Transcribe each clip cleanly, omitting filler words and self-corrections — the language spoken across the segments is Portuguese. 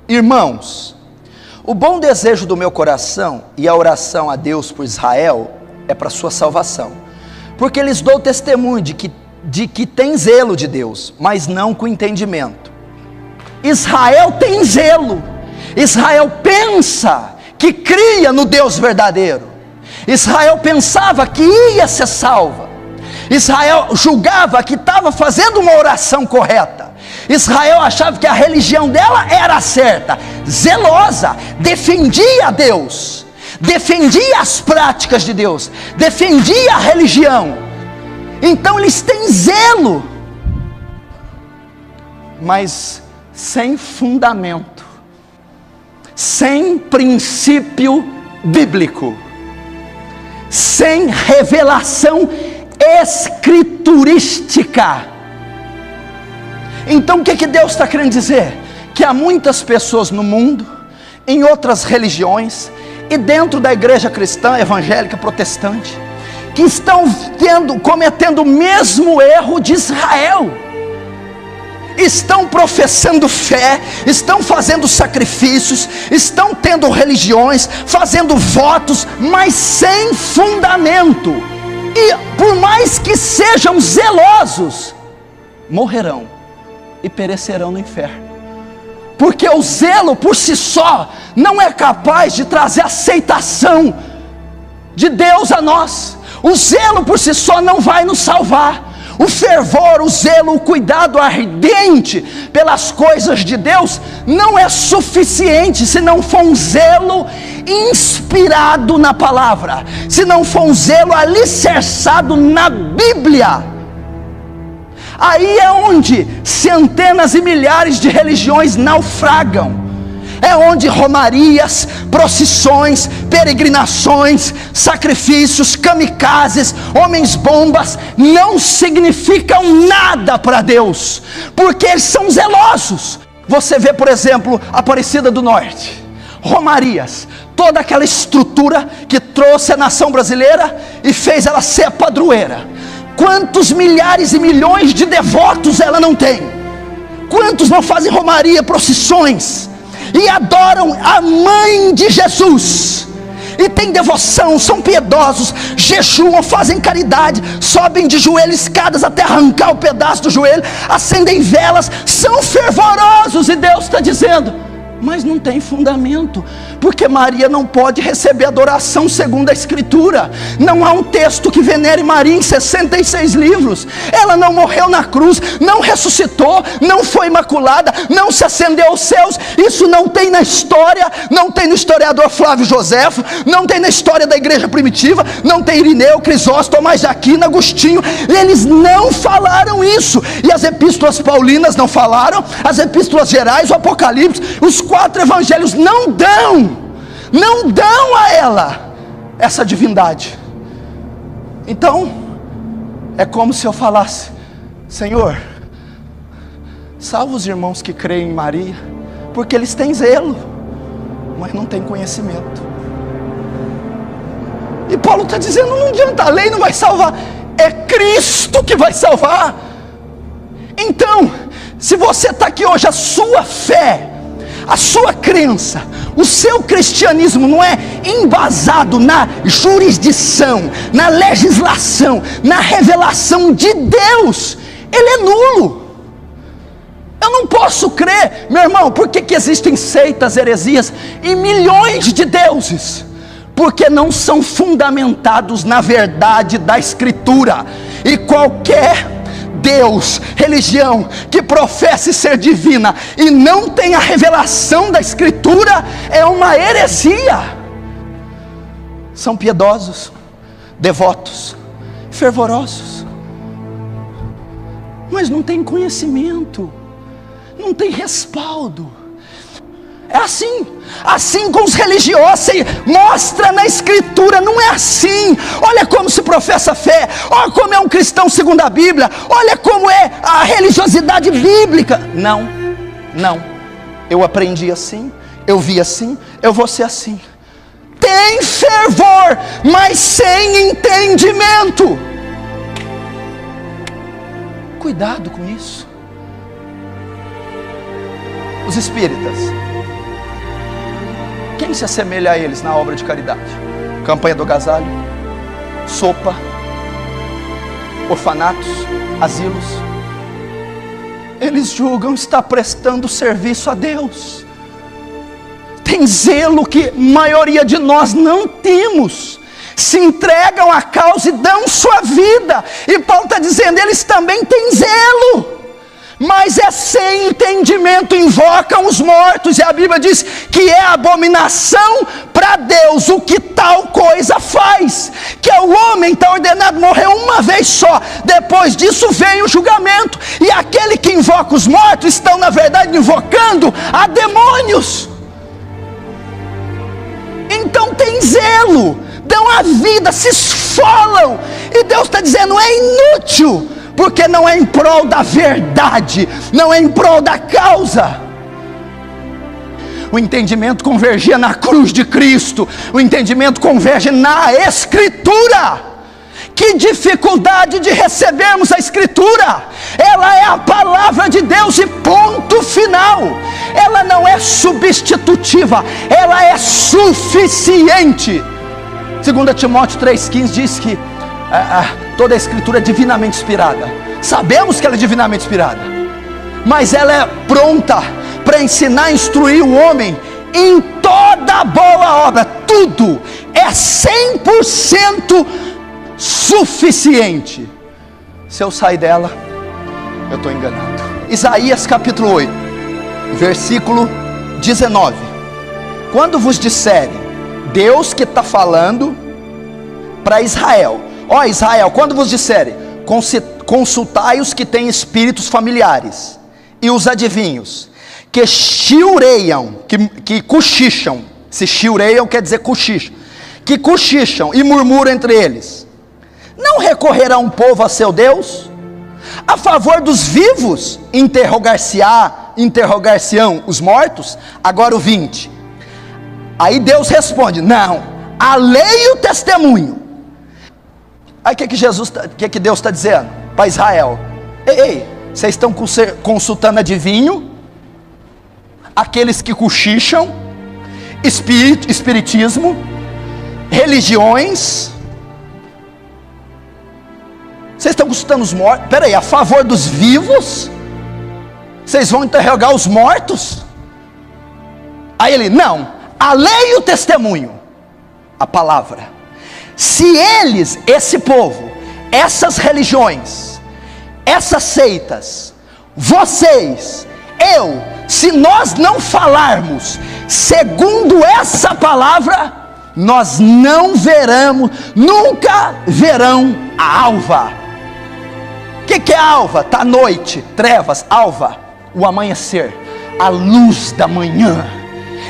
Irmãos, o bom desejo do meu coração e a oração a Deus por Israel é para sua salvação, porque lhes dou testemunho de que tem zelo de Deus, mas não com entendimento. Israel tem zelo, Israel pensa que cria no Deus verdadeiro, Israel pensava que ia ser salva, Israel julgava que estava fazendo uma oração correta, Israel achava que a religião dela era certa, zelosa, defendia a Deus, defendia as práticas de Deus, defendia a religião. Então eles têm zelo, mas sem fundamento, sem princípio bíblico, sem revelação escriturística. Então o que Deus está querendo dizer? Que há muitas pessoas no mundo, em outras religiões, e dentro da igreja cristã, evangélica, protestante, que estão cometendo o mesmo erro de Israel. Estão professando fé, estão fazendo sacrifícios, estão tendo religiões, fazendo votos, mas sem fundamento. E por mais que sejam zelosos, morrerão e perecerão no inferno. Porque o zelo por si só não é capaz de trazer aceitação de Deus a nós. O zelo por si só não vai nos salvar. O fervor, o zelo, o cuidado ardente pelas coisas de Deus não é suficiente se não for um zelo inspirado na palavra, se não for um zelo alicerçado na Bíblia. Aí é onde centenas e milhares de religiões naufragam. É onde romarias, procissões, peregrinações, sacrifícios, kamikazes, homens-bombas não significam nada para Deus, porque eles são zelosos. Você vê, por exemplo, Aparecida do Norte, romarias, toda aquela estrutura que trouxe a nação brasileira e fez ela ser a padroeira. Quantos milhares e milhões de devotos ela não tem? Quantos não fazem romaria, procissões e adoram a mãe de Jesus, e tem devoção, são piedosos, jejuam, fazem caridade, sobem de joelho escadas até arrancar o pedaço do joelho, acendem velas, são fervorosos, e Deus está dizendo, mas não tem fundamento, porque Maria não pode receber adoração segundo a Escritura. Não há um texto que venere Maria em 66 livros. Ela não morreu na cruz, não ressuscitou, não foi imaculada, não se ascendeu aos céus. Isso não tem na história, não tem no historiador Flávio Joséfo, não tem na história da igreja primitiva, não tem Irineu, Crisóstomo, Tomás de Aquino, Agostinho. Eles não falaram isso, e as epístolas paulinas não falaram, as epístolas gerais, o Apocalipse, os 4 evangelhos não dão a ela essa divindade. Então é como se eu falasse: Senhor, salva os irmãos que creem em Maria, porque eles têm zelo, mas não têm conhecimento. E Paulo está dizendo, não adianta, a lei não vai salvar, é Cristo que vai salvar. Então, se você está aqui hoje, a sua fé, a sua crença, o seu cristianismo não é embasado na jurisdição, na legislação, na revelação de Deus, ele é nulo. Eu não posso crer, meu irmão, por que existem seitas, heresias e milhões de deuses? Porque não são fundamentados na verdade da Escritura. E qualquer Deus, religião que professe ser divina e não tem a revelação da Escritura é uma heresia. São piedosos, devotos, fervorosos, mas não tem conhecimento, não tem respaldo. É assim com os religiosos, mostra na Escritura, não é assim. Olha como se professa fé, olha como é um cristão segundo a Bíblia, olha como é a religiosidade bíblica. Não, eu aprendi assim, eu vi assim, eu vou ser assim. Tem fervor, mas sem entendimento. Cuidado com isso. Os espíritas Quem se assemelha a eles na obra de caridade? Campanha do agasalho, sopa, orfanatos, asilos. Eles julgam estar prestando serviço a Deus. Tem zelo que a maioria de nós não temos. Se entregam à causa e dão sua vida. E Paulo está dizendo, eles também têm zelo, mas é sem entendimento, invocam os mortos. E a Bíblia diz que é abominação para Deus o que tal coisa faz. Que o homem está ordenado morrer uma vez só, depois disso vem o julgamento. E aquele que invoca os mortos estão na verdade invocando a demônios. Então tem zelo, dão a vida, se esfolam, e Deus está dizendo, é inútil, porque não é em prol da verdade, não é em prol da causa. O entendimento convergia na cruz de Cristo, o entendimento converge na Escritura. Que dificuldade de recebermos a Escritura. Ela é a palavra de Deus e ponto final. Ela não é substitutiva, ela é suficiente. 2 Timóteo 3,15 diz que toda a Escritura é divinamente inspirada. Sabemos que ela é divinamente inspirada, mas ela é pronta para ensinar, instruir o homem em toda boa obra. Tudo é 100% suficiente. Se eu sair dela, eu estou enganado. Isaías capítulo 8, versículo 19. Quando vos disserem, Deus que está falando para Israel, ó Israel, quando vos disserem, consultai os que têm espíritos familiares e os adivinhos, que chiureiam, que cochicham. Se chiureiam quer dizer cochicham, que cochicham e murmuram entre eles. Não recorrerá um povo a seu Deus? A favor dos vivos, interrogar-se-ão os mortos? Agora o 20. Aí Deus responde, não, a lei e o testemunho. Aí o que Deus está dizendo para Israel? Ei, vocês estão consultando adivinho, aqueles que cochicham, espiritismo, religiões. Vocês estão consultando os mortos? Espera aí, a favor dos vivos? Vocês vão interrogar os mortos? Aí ele, não, a lei e o testemunho, a palavra. Se eles, esse povo, essas religiões, essas seitas, vocês, eu, se nós não falarmos segundo essa palavra, nós não veremos, nunca verão a alva. O que é alva? Está à noite, trevas, alva, o amanhecer, a luz da manhã.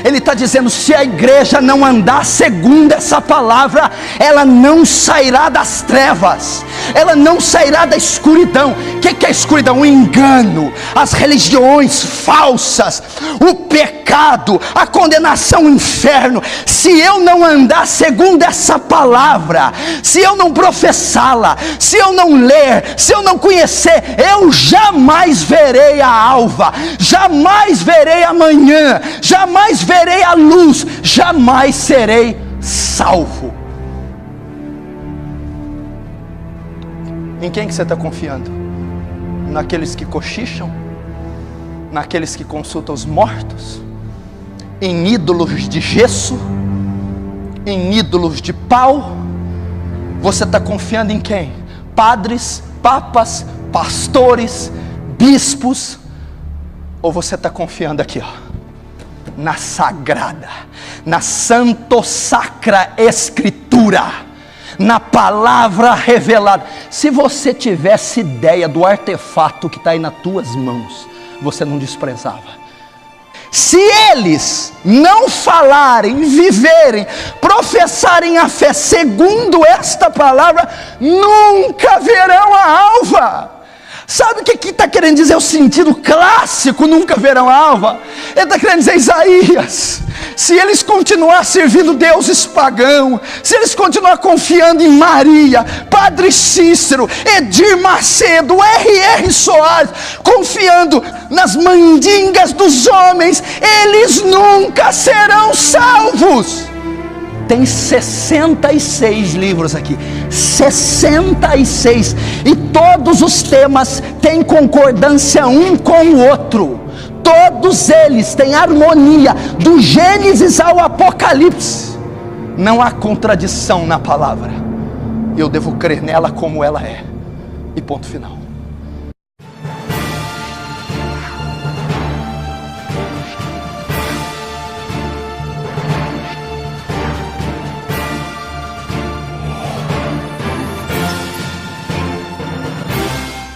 Ele está dizendo, se a igreja não andar segundo essa palavra, ela não sairá das trevas, ela não sairá da escuridão. O que é a escuridão? O engano, as religiões falsas, o pecado, a condenação ao inferno. Se eu não andar segundo essa palavra, se eu não professá-la, se eu não ler, se eu não conhecer, eu jamais verei a alva, jamais verei a manhã, jamais verei a luz, jamais serei salvo. Em quem que você está confiando? Naqueles que cochicham? Naqueles que consultam os mortos? Em ídolos de gesso? Em ídolos de pau? Você está confiando em quem? Padres, papas, pastores, bispos? Ou você está confiando aqui, ó, na sagrada, na santo sacra escritura, na palavra revelada? Se você tivesse ideia do artefato que está aí nas tuas mãos, você não desprezava. Se eles não falarem, viverem, professarem a fé segundo esta palavra, nunca verão a alva. Sabe o que está querendo dizer o sentido clássico, nunca verão a alva? Ele está querendo dizer, Isaías, se eles continuar servindo deuses pagãos, se eles continuar confiando em Maria, Padre Cícero, Edir Macedo, R.R. Soares, confiando nas mandingas dos homens, eles nunca serão salvos. Tem 66 livros aqui, 66, e todos os temas têm concordância um com o outro, todos eles têm harmonia, do Gênesis ao Apocalipse, não há contradição na palavra, eu devo crer nela como ela é, e ponto final.